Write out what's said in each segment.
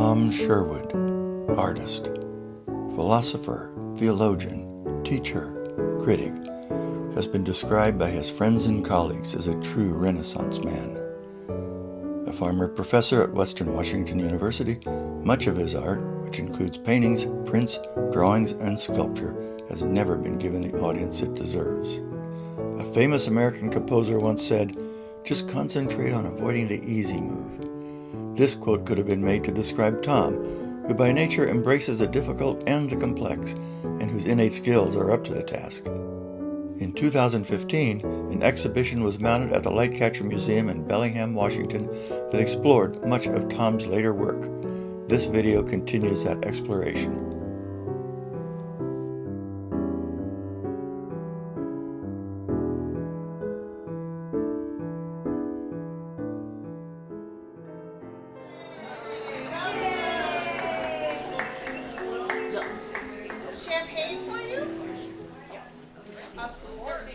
Tom Sherwood, artist, philosopher, theologian, teacher, critic, has been described by his friends and colleagues as a true Renaissance man. A former professor at Western Washington University, much of his art, which includes paintings, prints, drawings, and sculpture, has never been given the audience it deserves. A famous American composer once said, "Just concentrate on avoiding the easy move." This quote could have been made to describe Tom, who by nature embraces the difficult and the complex, and whose innate skills are up to the task. In 2015, an exhibition was mounted at the Lightcatcher Museum in Bellingham, Washington, that explored much of Tom's later work. This video continues that exploration. Champagne for you? Yes. Of course.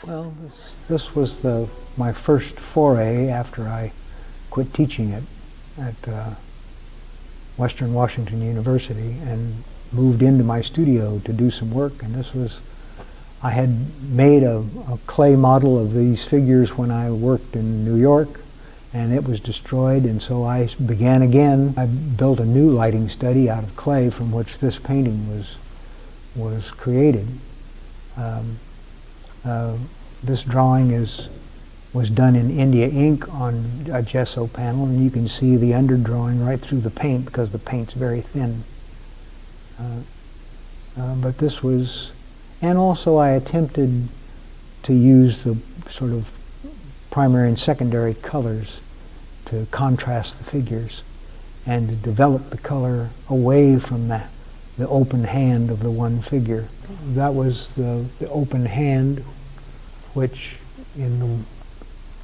Well, this was my first foray after I quit teaching at Western Washington University and moved into my studio to do some work. And I had made a clay model of these figures when I worked in New York, and it was destroyed, and so I began again. I built a new lighting study out of clay from which this painting was created. This drawing was done in India ink on a gesso panel, and you can see the underdrawing right through the paint because the paint's very thin. But this was, and also I attempted to use the sort of primary and secondary colors to contrast the figures and to develop the color away from the open hand of the one figure. That was the open hand, which in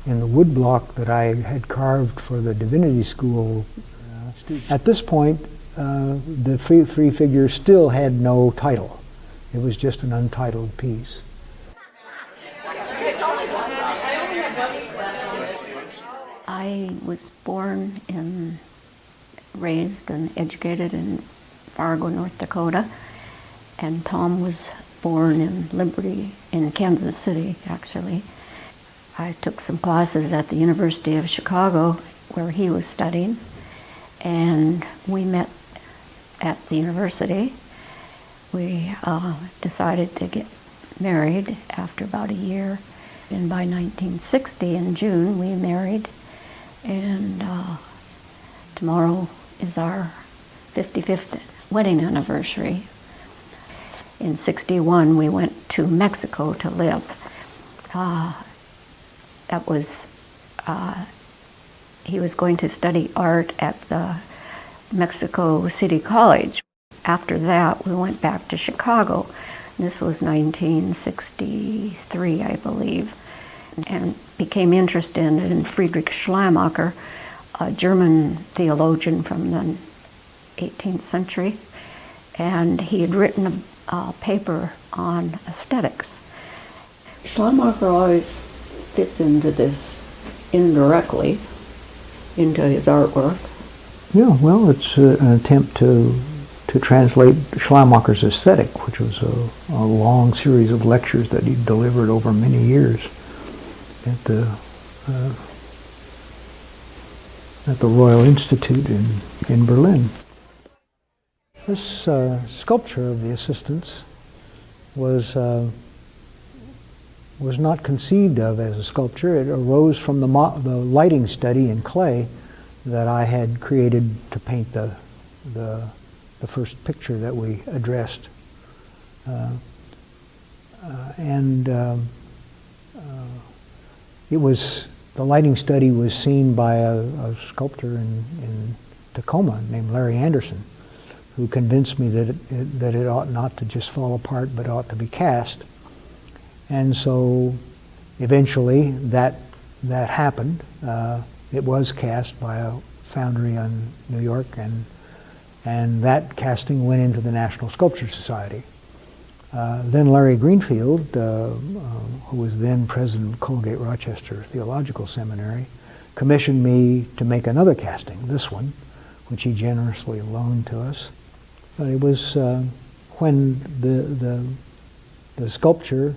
the wood block that I had carved for the divinity school students. At this point, the three figures still had no title. It was just an untitled piece. I was born and raised and educated in Fargo, North Dakota, and Tom was born in Liberty, in Kansas City, actually. I took some classes at the University of Chicago where he was studying, and we met at the university. We decided to get married after about a year, and by 1960 in June we married, and tomorrow is our 55th wedding anniversary. In '61 we went to Mexico to live. He was going to study art at the Mexico City College. After that we went back to Chicago. This was 1963, I believe, and became interested in Friedrich Schleiermacher, a German theologian from the 18th century, and he had written a paper on aesthetics. Schleiermacher always fits into this indirectly, into his artwork. Yeah, well, it's an attempt to translate Schleiermacher's aesthetic, which was a long series of lectures that he delivered over many years at the Royal Institute in Berlin. This sculpture of the assistants was not conceived of as a sculpture. It arose from the lighting study in clay that I had created to paint the first picture that we addressed. The lighting study was seen by a sculptor in Tacoma named Larry Anderson, who convinced me that it ought not to just fall apart, but ought to be cast. And so eventually that happened. It was cast by a foundry in New York, and that casting went into the National Sculpture Society. Then Larry Greenfield, who was then president of Colgate-Rochester Theological Seminary, commissioned me to make another casting, this one, which he generously loaned to us. But it was when the sculpture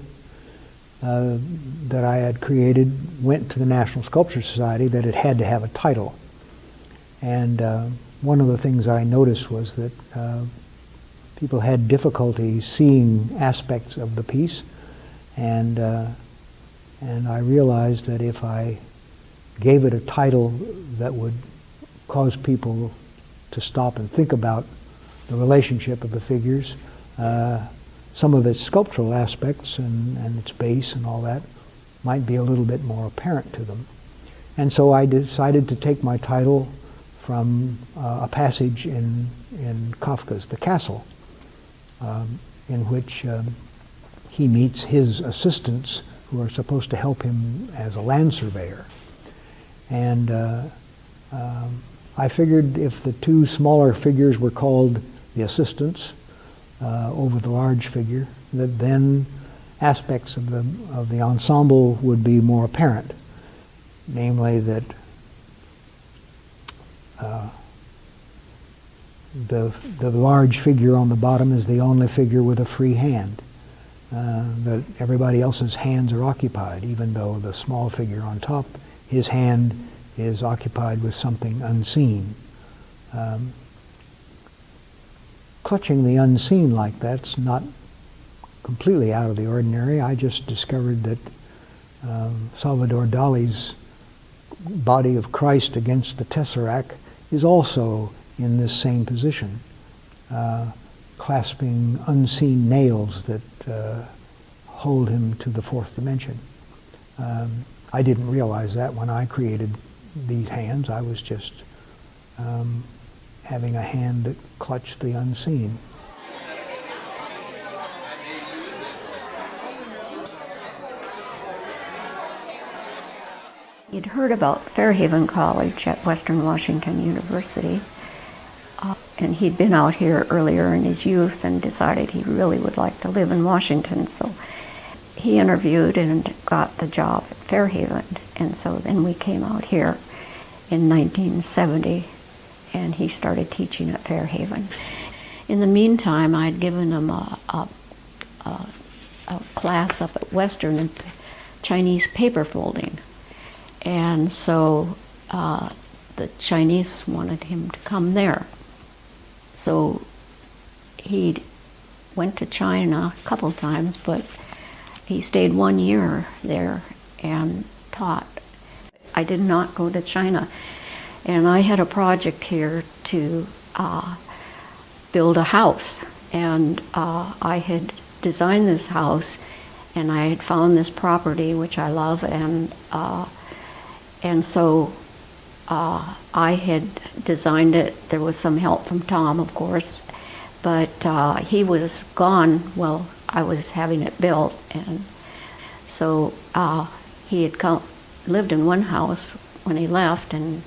that I had created went to the National Sculpture Society that it had to have a title. And one of the things I noticed was that people had difficulty seeing aspects of the piece, and I realized that if I gave it a title that would cause people to stop and think about the relationship of the figures, some of its sculptural aspects and its base and all that might be a little bit more apparent to them. And so I decided to take my title from a passage in Kafka's The Castle, in which he meets his assistants who are supposed to help him as a land surveyor. And I figured if the two smaller figures were called the assistants over the large figure, that then aspects of the ensemble would be more apparent. Namely that the large figure on the bottom is the only figure with a free hand. That everybody else's hands are occupied, even though the small figure on top, his hand is occupied with something unseen. Clutching the unseen like that's not completely out of the ordinary. I just discovered that Salvador Dali's body of Christ against the Tesseract is also in this same position, clasping unseen nails that hold him to the fourth dimension. I didn't realize that when I created these hands. I was just having a hand that clutched the unseen. He'd heard about Fairhaven College at Western Washington University, and he'd been out here earlier in his youth and decided he really would like to live in Washington, so he interviewed and got the job at Fairhaven, and so then we came out here in 1970, and he started teaching at Fairhaven. In the meantime, I'd given him a class up at Western in Chinese paper folding, and so the Chinese wanted him to come there. So he went to China a couple times, but he stayed 1 year there and taught. I did not go to China, and I had a project here to build a house, and I had designed this house, and I had found this property which I love, and so I had designed it. There was some help from Tom, of course, but he was gone while I was having it built, and so he had lived in one house when he left and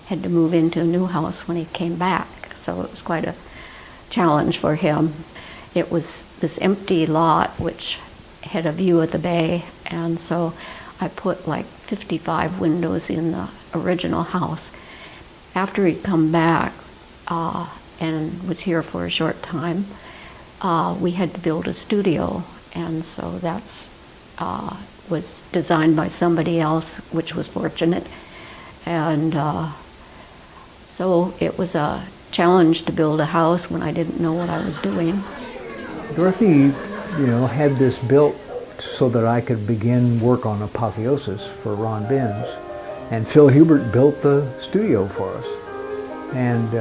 had to move into a new house when he came back. So it was quite a challenge for him. It was this empty lot which had a view of the bay, and so I put like 55 windows in the original house. After he'd come back and was here for a short time, we had to build a studio, and so that's was designed by somebody else, which was fortunate. And so it was a challenge to build a house when I didn't know what I was doing. Dorothy, had this built so that I could begin work on Apotheosis for Ron Benz, and Phil Hubert built the studio for us. And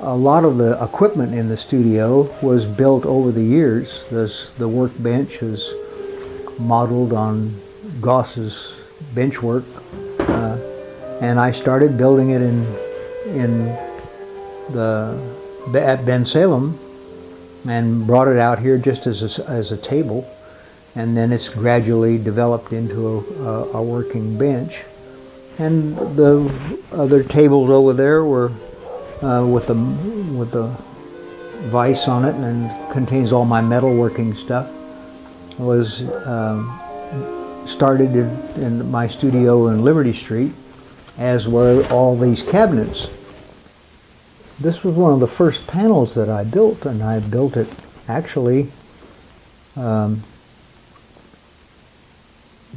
a lot of the equipment in the studio was built over the years. The workbench is modeled on Goss's bench work, and I started building it at Ben Salem, and brought it out here just as a table, and then it's gradually developed into a working bench. And the other tables over there were with the vise on it, and contains all my metalworking stuff. Was started in my studio in Liberty Street, as were all these cabinets this was one of the first panels that I built, and I built it actually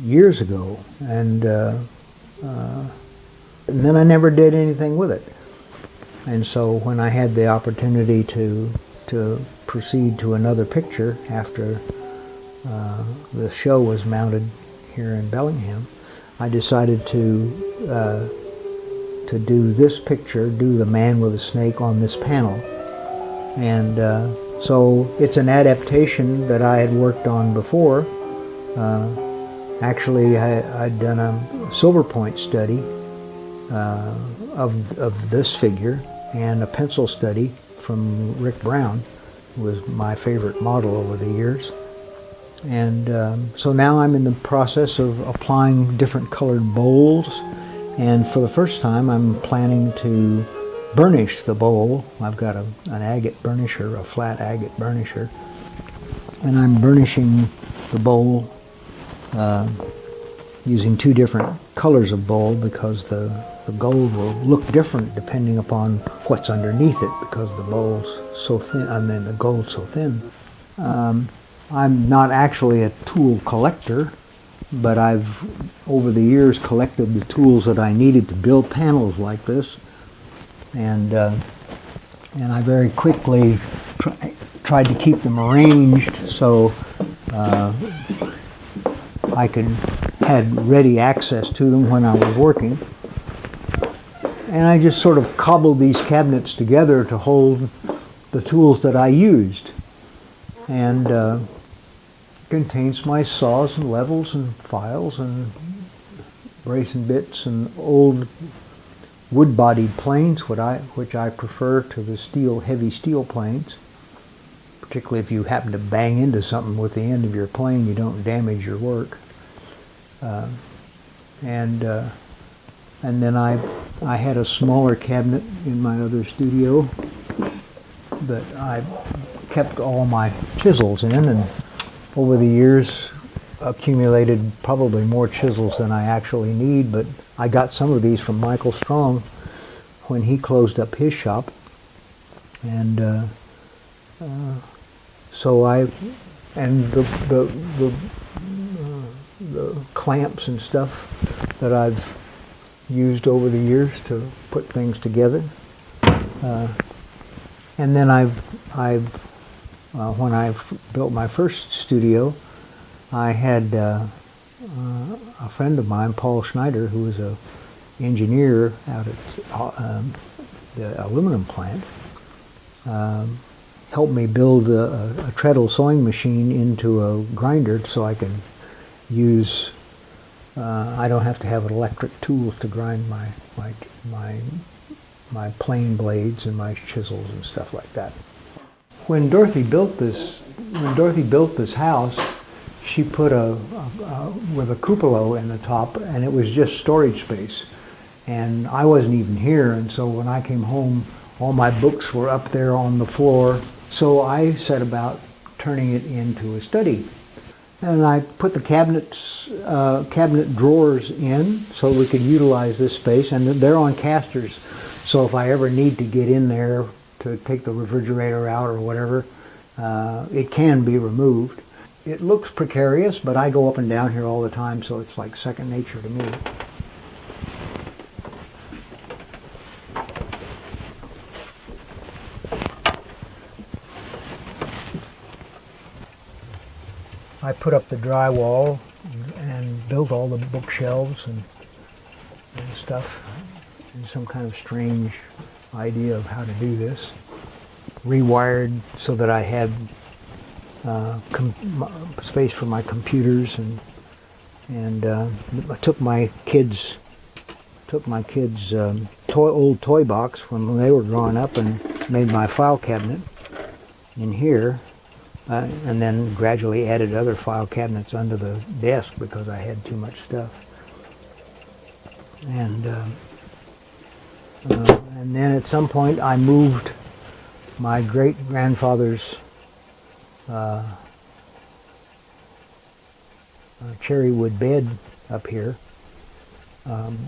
years ago, and then I never did anything with it. And so when I had the opportunity to proceed to another picture after the show was mounted here in Bellingham, I decided to do this picture, do the man with a snake on this panel. And so it's an adaptation that I had worked on before. Actually, I'd done a silver point study of this figure, and a pencil study from Rick Brown, who was my favorite model over the years. And so now I'm in the process of applying different colored bowls, and for the first time I'm planning to burnish the bowl. I've got an agate burnisher, a flat agate burnisher, and I'm burnishing the bowl using two different colors of bowl, because the gold will look different depending upon what's underneath it, because the bowl's so thin, the gold's so thin. I'm not actually a tool collector, but I've over the years collected the tools that I needed to build panels like this, and I very quickly tried to keep them arranged so I had ready access to them when I was working. And I just sort of cobbled these cabinets together to hold the tools that I used. And contains my saws and levels and files and brace and bits and old wood-bodied planes, which I prefer to the heavy steel planes. Particularly if you happen to bang into something with the end of your plane, you don't damage your work. And then I had a smaller cabinet in my other studio that I kept all my chisels in, and over the years accumulated probably more chisels than I actually need, but I got some of these from Michael Strong when he closed up his shop. And so the clamps and stuff that I've used over the years to put things together. And then when I built my first studio, I had a friend of mine, Paul Schneider, who was an engineer out at the aluminum plant, helped me build a treadle sewing machine into a grinder so I can use, I don't have to have electric tools to grind my plane blades and my chisels and stuff like that. When Dorothy built this house, she put with a cupola in the top, and it was just storage space. And I wasn't even here, and so when I came home, all my books were up there on the floor. So I set about turning it into a study. And I put the cabinet drawers in so we could utilize this space, and they're on casters. So if I ever need to get in there to take the refrigerator out or whatever, it can be removed. It looks precarious, but I go up and down here all the time, so it's like second nature to me. I put up the drywall and built all the bookshelves and stuff, and some kind of strange idea of how to do this. Rewired so that I had space for my computers, and I took my kids' old toy box when they were growing up and made my file cabinet in here. And then gradually added other file cabinets under the desk because I had too much stuff. And then at some point I moved my great-grandfather's cherry wood bed up here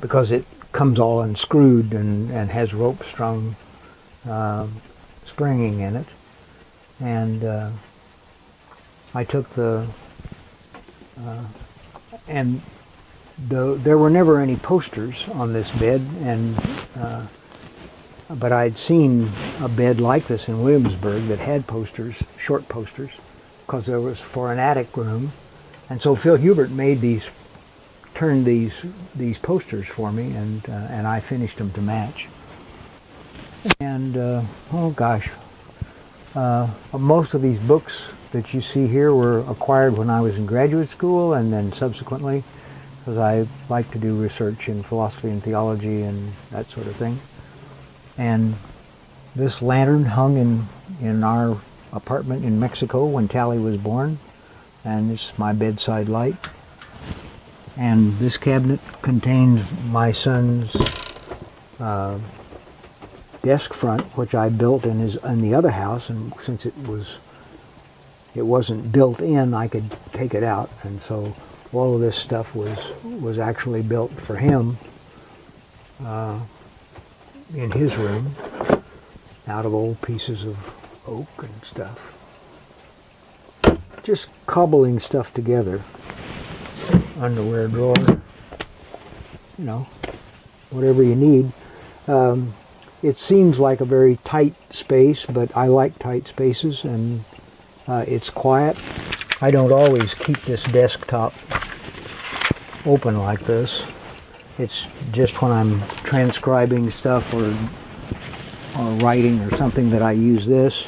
because it comes all unscrewed and has rope strung springing in it, and I took and there were never any posters on this bed, and but I'd seen a bed like this in Williamsburg that had posters, short posters, because there was for an attic room, and so Phil Hubert turned these posters for me, and I finished them to match. And oh gosh, most of these books that you see here were acquired when I was in graduate school, and then subsequently, because I like to do research in philosophy and theology and that sort of thing. And this lantern hung in our apartment in Mexico when Tally was born, and it's my bedside light. And this cabinet contains my son's desk front, which I built in the other house, and since it wasn't built in, I could take it out, and so all of this stuff was actually built for him in his room out of old pieces of oak and stuff. Just cobbling stuff together. Underwear drawer, whatever you need. It seems like a very tight space, but I like tight spaces, and it's quiet. I don't always keep this desktop open like this. It's just when I'm transcribing stuff or writing or something that I use this,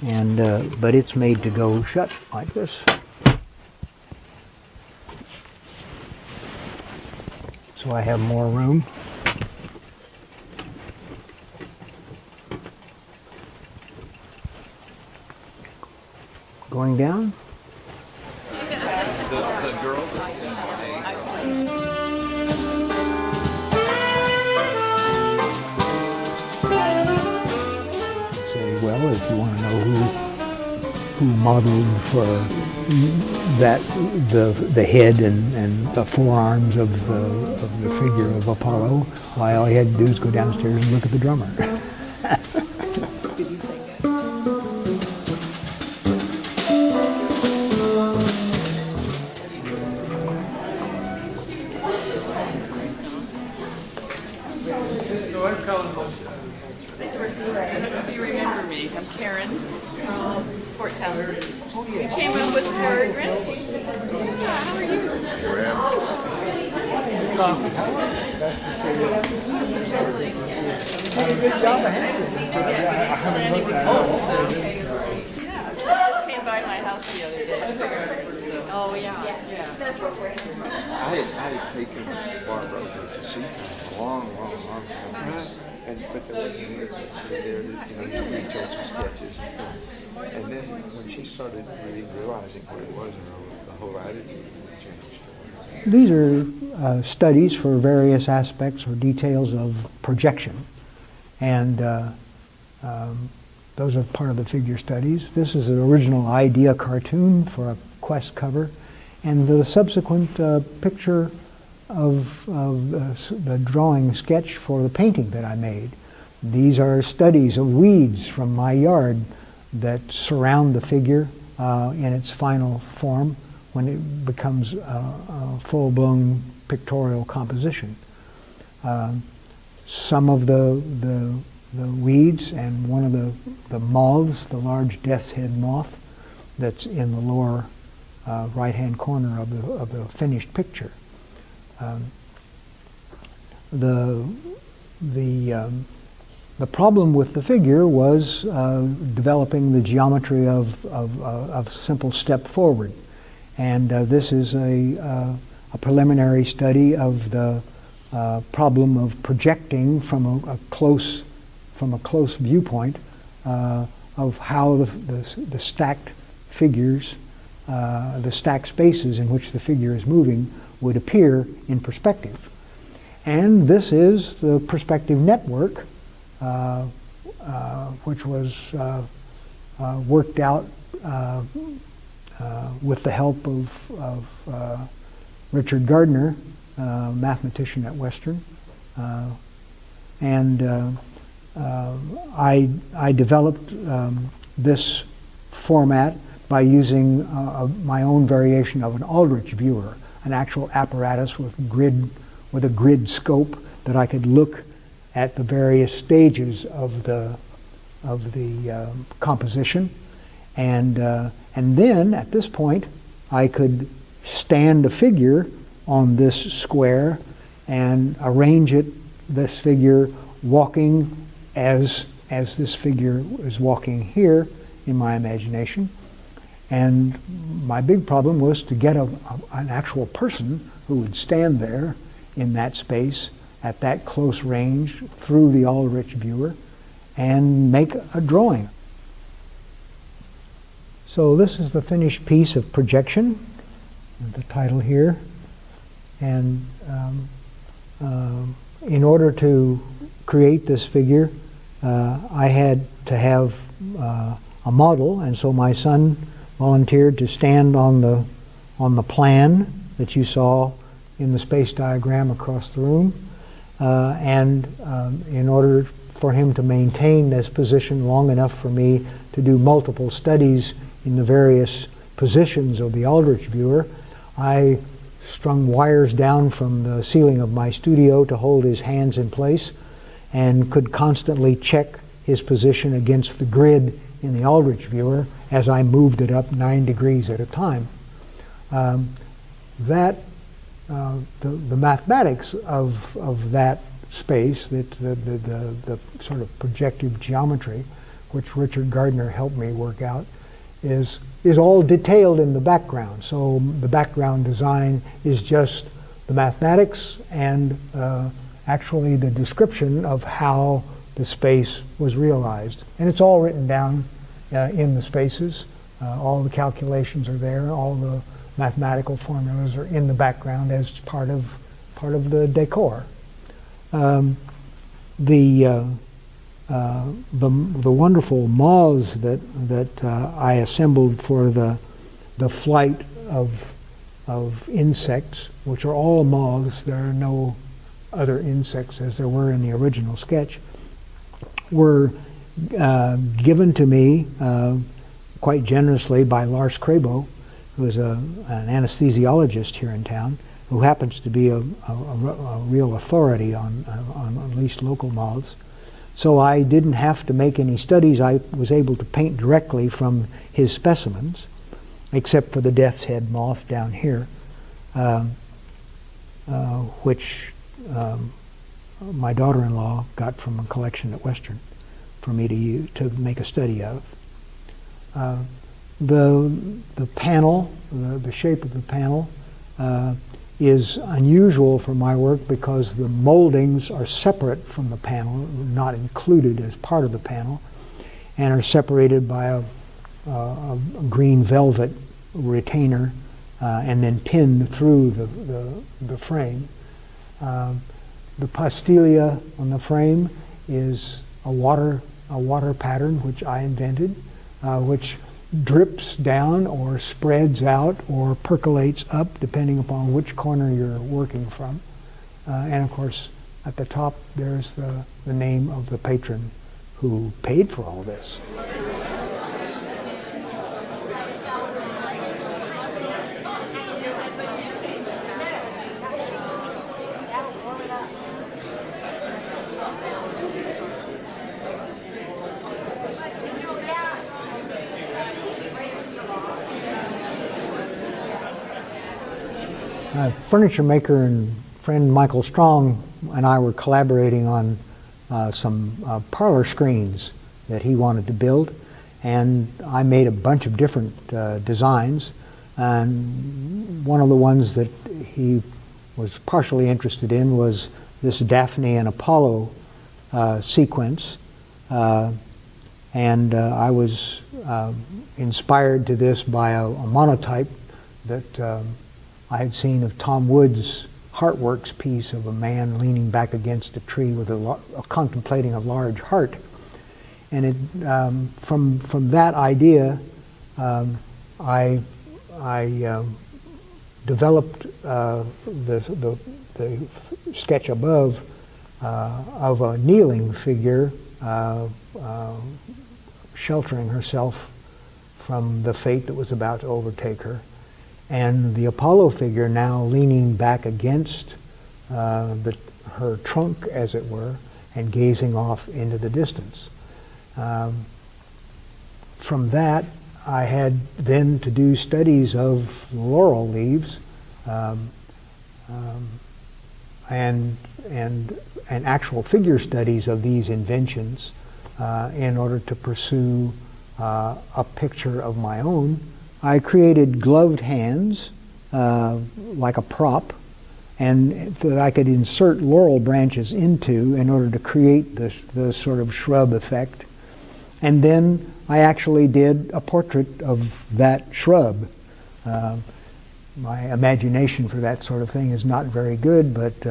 and but it's made to go shut like this. So I have more room. Going down? The girl that's in Say, well, if you want to know who modeled for the head and the forearms of the figure of Apollo, why all you had to do is go downstairs and look at the drummer. If you remember me, I'm Karen from Fort Townsend. You came up with Margaret. Yeah, how are you? Here I am. Nice to see you. Did a good job of handling it. I haven't looked at it. Yeah. Came by my house the other day. Oh, yeah. I had taken Barbara to see a long time. But there wasn't anything there that, you told some sketches. And then when she started really realizing what it was, the whole attitude changed. These are studies for various aspects or details of projection, and those are part of the figure studies. This is an original idea cartoon for a Quest cover, and the subsequent picture of the drawing sketch for the painting that I made. These are studies of weeds from my yard that surround the figure in its final form when it becomes a full-blown pictorial composition. Some of the weeds and one of the moths, the large death's head moth that's in the lower right-hand corner of the finished picture. The problem with the figure was developing the geometry of simple step forward, and this is a preliminary study of the problem of projecting from a close viewpoint of how the stacked figures, the stacked spaces in which the figure is moving would appear in perspective. And this is the perspective network, which was worked out with the help of Richard Gardner, mathematician at Western. And I developed this format by using my own variation of an Aldrich viewer, an actual apparatus with a grid scope that I could look at the various stages of the composition, and then at this point I could stand a figure on this square and arrange this figure walking as this figure is walking here in my imagination. And my big problem was to get an actual person who would stand there in that space at that close range through the Aldrich viewer and make a drawing. So this is the finished piece of projection, the title here. And in order to create this figure, I had to have a model, and so my son volunteered to stand on the plan that you saw in the space diagram across the room, and in order for him to maintain this position long enough for me to do multiple studies in the various positions of the Aldrich viewer, I strung wires down from the ceiling of my studio to hold his hands in place, and could constantly check his position against the grid in the Aldrich viewer as I moved it up 9 degrees at a time. The mathematics of that space, the sort of projective geometry, which Richard Gardner helped me work out, is all detailed in the background. So the background design is just the mathematics and actually the description of how the space was realized. And it's all written down in the spaces. All the calculations are there. All the mathematical formulas are in the background as part of the decor. The wonderful moths that I assembled for the flight of insects, which are all moths, there are no other insects as there were in the original sketch, were given to me quite generously by Lars Krabo, who is an anesthesiologist here in town, who happens to be a real authority on at least local moths. So I didn't have to make any studies. I was able to paint directly from his specimens, except for the death's head moth down here, which my daughter-in-law got from a collection at Western for me to make a study of. The panel, the shape of the panel, is unusual for my work because the moldings are separate from the panel, not included as part of the panel, and are separated by a green velvet retainer and then pinned through the frame. The pastilia on the frame is a water pattern which I invented, which drips down or spreads out or percolates up depending upon which corner you're working from. And of course at the top there's the name of the patron who paid for all this. A furniture maker and friend Michael Strong and I were collaborating on some parlor screens that he wanted to build, and I made a bunch of different designs, and one of the ones that he was partially interested in was this Daphne and Apollo sequence, and I was inspired to this by a monotype that I had seen of Tom Wood's Heartworks piece of a man leaning back against a tree with contemplating a large heart. And it, from that idea, I developed the sketch above of a kneeling figure sheltering herself from the fate that was about to overtake her, and the Apollo figure now leaning back against her trunk, as it were, and gazing off into the distance. From that, I had then to do studies of laurel leaves and actual figure studies of these inventions in order to pursue a picture of my own. I created gloved hands like a prop, and that I could insert laurel branches into in order to create the sort of shrub effect. And then I actually did a portrait of that shrub. My imagination for that sort of thing is not very good, but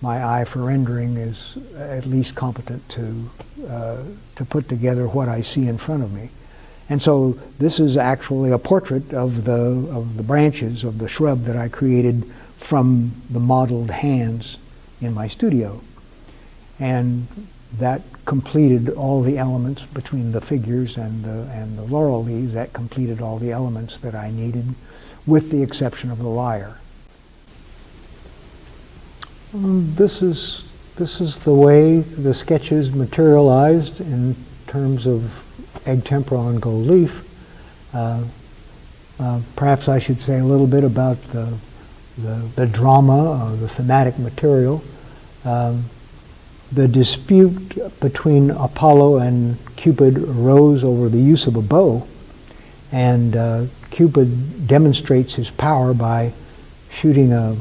my eye for rendering is at least competent to put together what I see in front of me. And so this is actually a portrait of the branches of the shrub that I created from the modeled hands in my studio. And that completed all the elements between the figures and the laurel leaves. That completed all the elements that I needed, with the exception of the lyre. This is the way the sketches materialized in terms of egg tempera on gold leaf. Perhaps I should say a little bit about the drama, the thematic material. The dispute between Apollo and Cupid arose over the use of a bow, and Cupid demonstrates his power by shooting a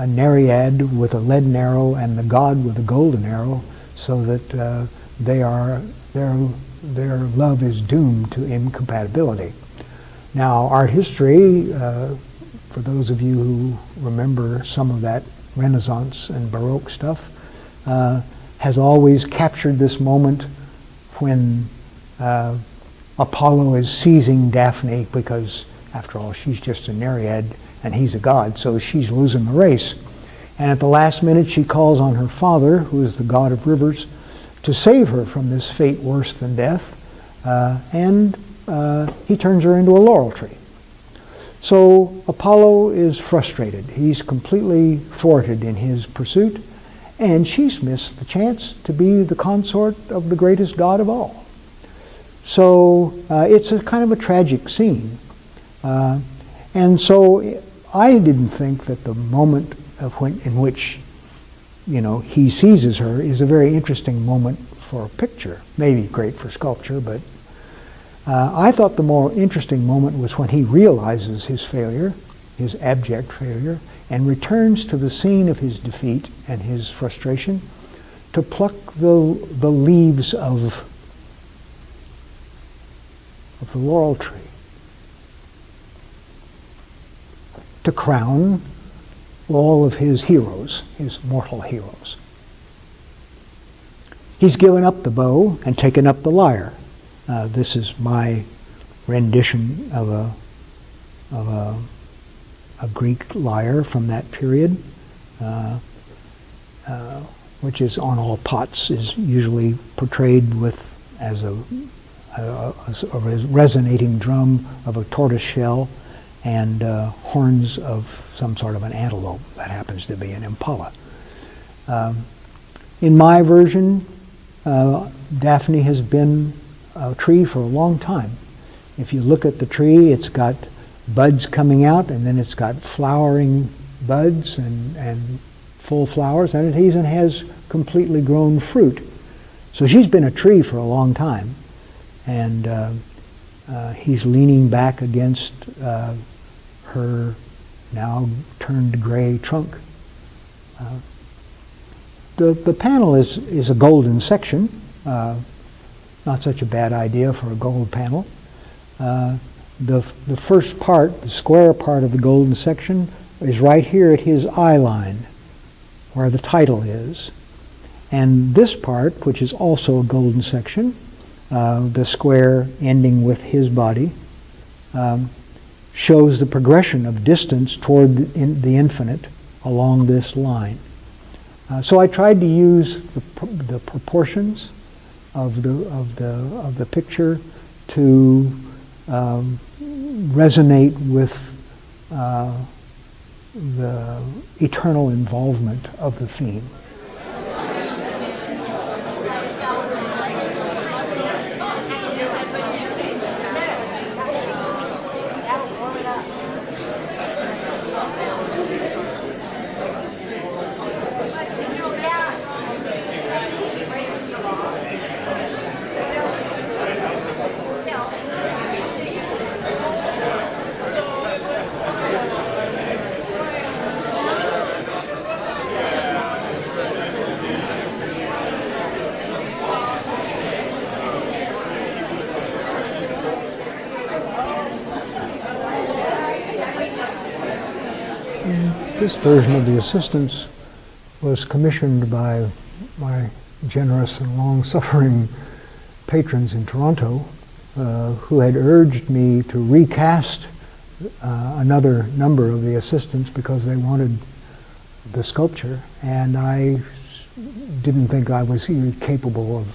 Nereid with a leaden arrow and the god with a golden arrow, so that their love is doomed to incompatibility. Now, art history, for those of you who remember some of that Renaissance and Baroque stuff, has always captured this moment when Apollo is seizing Daphne, because after all she's just a Nereid and he's a god, so she's losing the race. And at the last minute she calls on her father, who is the god of rivers, to save her from this fate worse than death, and he turns her into a laurel tree. So Apollo is frustrated. He's completely thwarted in his pursuit, and she's missed the chance to be the consort of the greatest god of all. So it's a kind of a tragic scene. And so I didn't think that the moment in which he seizes her is a very interesting moment for a picture. Maybe great for sculpture, but I thought the more interesting moment was when he realizes his failure, his abject failure, and returns to the scene of his defeat and his frustration to pluck the leaves of the laurel tree, to crown all of his heroes, his mortal heroes. He's given up the bow and taken up the lyre. This is my rendition of a Greek lyre from that period, which is on all pots, is usually portrayed as a resonating drum of a tortoise shell and horns of some sort of an antelope. That happens to be an impala. In my version, Daphne has been a tree for a long time. If you look at the tree, it's got buds coming out, and then it's got flowering buds and full flowers, and it even has completely grown fruit. So she's been a tree for a long time, and he's leaning back against her now turned gray trunk. The panel is a golden section, not such a bad idea for a gold panel. The first part, the square part of the golden section, is right here at his eye line, where the title is. And this part, which is also a golden section, the square ending with his body, shows the progression of distance toward the infinite along this line. So I tried to use the proportions of the picture to resonate with the eternal involvement of the theme. This version of the Assistants was commissioned by my generous and long-suffering patrons in Toronto, who had urged me to recast another number of the Assistants because they wanted the sculpture, and I didn't think I was even capable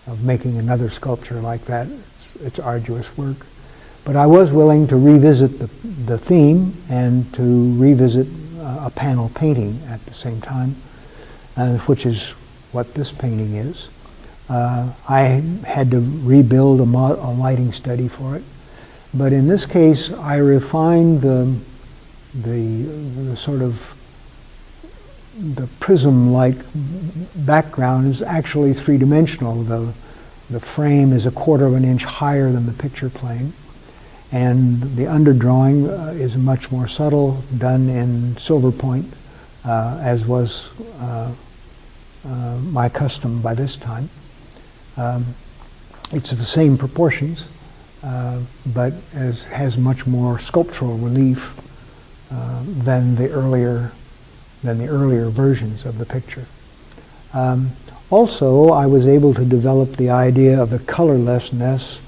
of making another sculpture like that. It's arduous work. But I was willing to revisit the theme and to revisit a panel painting at the same time, which is what this painting is. I had to rebuild a lighting study for it, but in this case I refined the sort of the prism-like background is actually three-dimensional. The frame is 1/4 of an inch higher than the picture plane, and the underdrawing is much more subtle, done in silver point, as was my custom by this time. It's the same proportions, but has much more sculptural relief than the earlier versions of the picture. Also, I was able to develop the idea of the colorlessness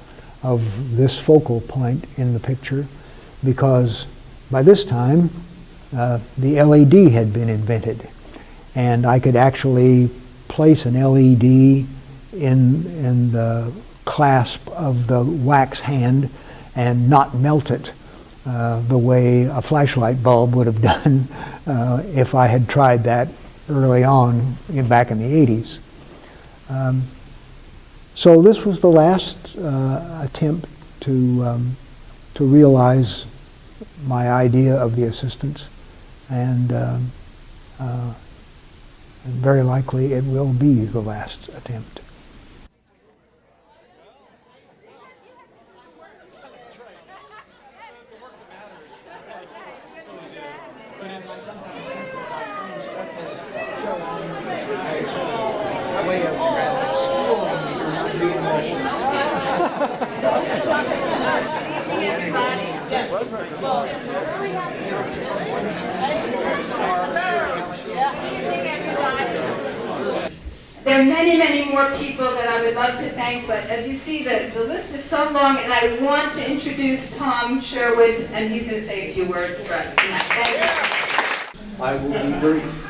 of this focal point in the picture, because by this time the LED had been invented, and I could actually place an LED in the clasp of the wax hand and not melt it the way a flashlight bulb would have done if I had tried that early on back in the 80s. So this was the last attempt to realize my idea of the Assistants, and very likely it will be the last attempt. There are many, many more people that I would love to thank, but as you see, the list is so long, and I want to introduce Tom Sherwood, and he's going to say a few words for us tonight. Thank you. I will be brief.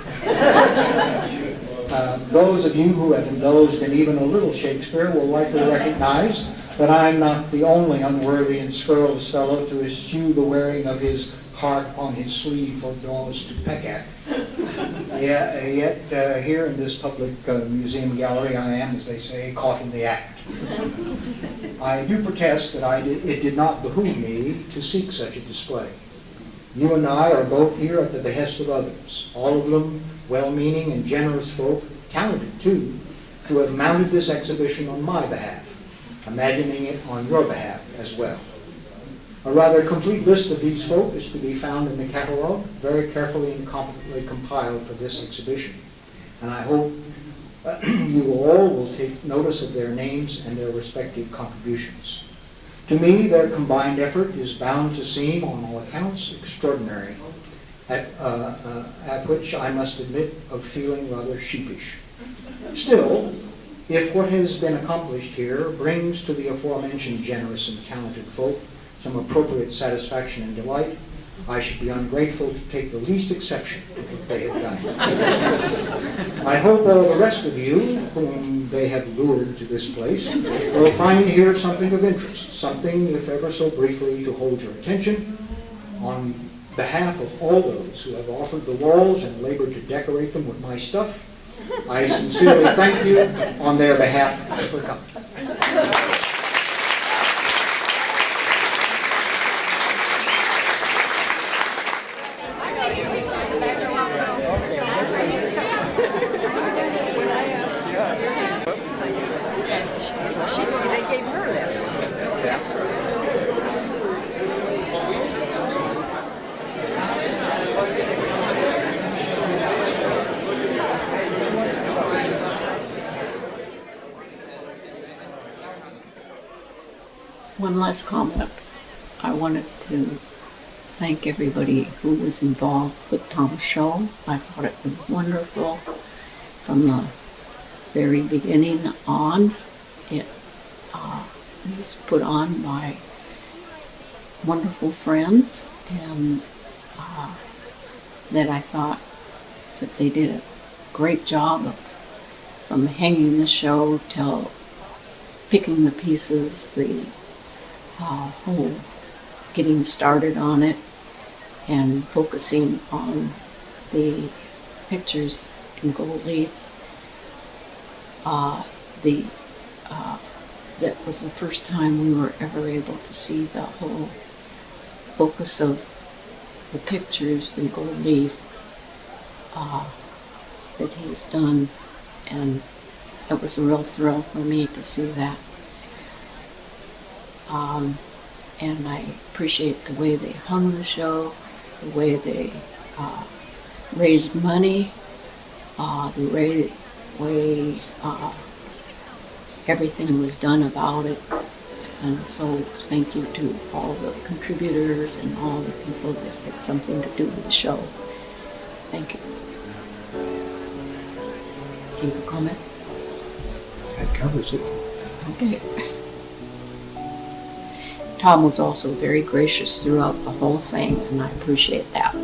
Those of you who have indulged in even a little Shakespeare will likely recognize that I'm not the only unworthy and scurrilous fellow to eschew the wearing of his heart on his sleeve for dogs to peck at. Yet here in this public museum gallery I am, as they say, caught in the act. I do protest that it did not behoove me to seek such a display. You and I are both here at the behest of others, all of them well-meaning and generous folk, talented too, who have mounted this exhibition on my behalf, imagining it on your behalf as well. A rather complete list of these folk is to be found in the catalog, very carefully and competently compiled for this exhibition. And I hope you all will take notice of their names and their respective contributions. To me, their combined effort is bound to seem, on all accounts, extraordinary, at which I must admit of feeling rather sheepish. Still, if what has been accomplished here brings to the aforementioned generous and talented folk some appropriate satisfaction and delight, I should be ungrateful to take the least exception to what they have done. I hope all the rest of you, whom they have lured to this place, will find here something of interest, something, if ever so briefly, to hold your attention. On behalf of all those who have offered the walls and labored to decorate them with my stuff, I sincerely thank you on their behalf for coming. They gave her that. One last comment. I wanted to thank everybody who was involved with Tom's show. I thought it was wonderful from the very beginning on. It was put on by wonderful friends, and that I thought that they did a great job of, from hanging the show till picking the pieces, the whole getting started on it, and focusing on the pictures in gold leaf. That was the first time we were ever able to see the whole focus of the pictures in gold leaf that he's done, and it was a real thrill for me to see that. And I appreciate the way they hung the show, the way they raised money, the way everything was done about it. And so thank you to all the contributors and all the people that had something to do with the show. Thank you. Do you have a comment? That covers it. Okay. Tom was also very gracious throughout the whole thing, and I appreciate that.